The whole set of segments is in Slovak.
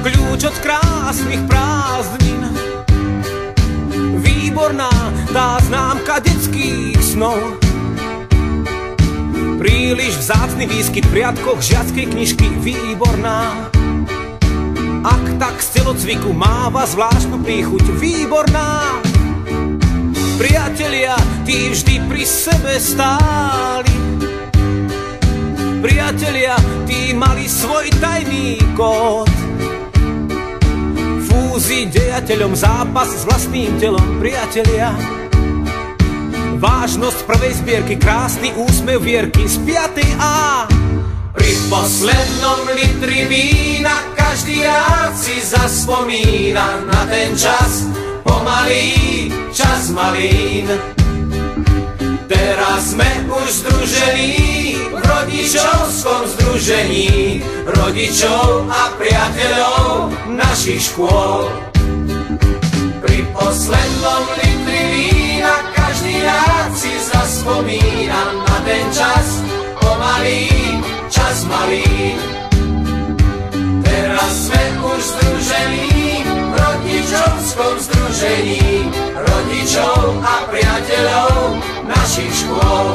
kľúč od krásnych prázdnin. Výborná tá známka detských snov, príliš vzácny výskyt v riadkoch žiackej knižky. Výborná, ak tak z telocviku máva zvláštnu príchuť. Výborná, priatelia, tí vždy pri sebe stáli. Priatelia, tí mali svoj tajný kód. Fúzi dejateľom, zápas s vlastným telom. Priatelia, vážnosť prvej zbierky, krásny úsmev Vierky z 5. A. Pri poslednom litri vína každý rád si zaspomína na ten čas, pomalý čas malín. Teraz sme už združení v rodičovskom združení rodičov a priateľov našich škôl. Pri poslednom litri vína každý rád si zaspomína na ten čas, pomalý čas malín. Teraz sme už združení v rodičovskom združení rodičov a priateľov našich škôl.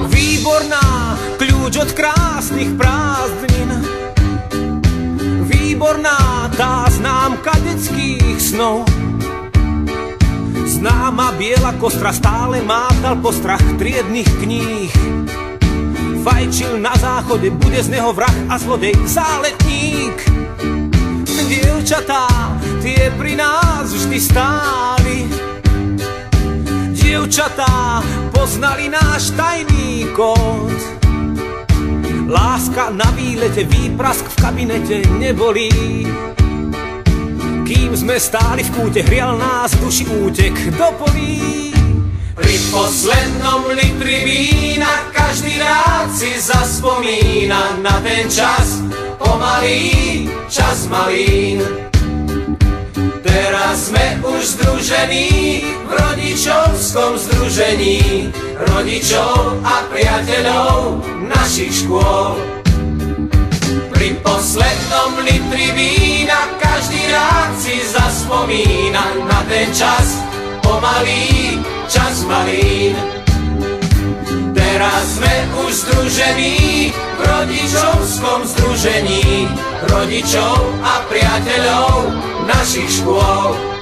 Výborná, kľúč od krásnych prázdnin. Výborná tá známka detských snov. Známa biela kostra stále mátal postrach triednych kníh. Fajčil na záchode, bude z neho vrah a zlodej záletník. Dievčatá, tie pri nás vždy stáli. Dievčatá poznali náš tajný kód. Láska na výlete, výprask v kabinete nebolí. Kým sme stáli v kúte, hrial nás v duši útek do polí. Pri poslednom litri vína každý rád si zaspomína na ten čas, pomalý čas malín. Teraz sme už združení v rodičovskom združení rodičov a priateľov našich škôl. Pri poslednom litri vína každý rád si zaspomína na ten čas, pomalý čas malín. Teraz sme už združení v rodičovskom združení rodičov a priateľov našich škôl.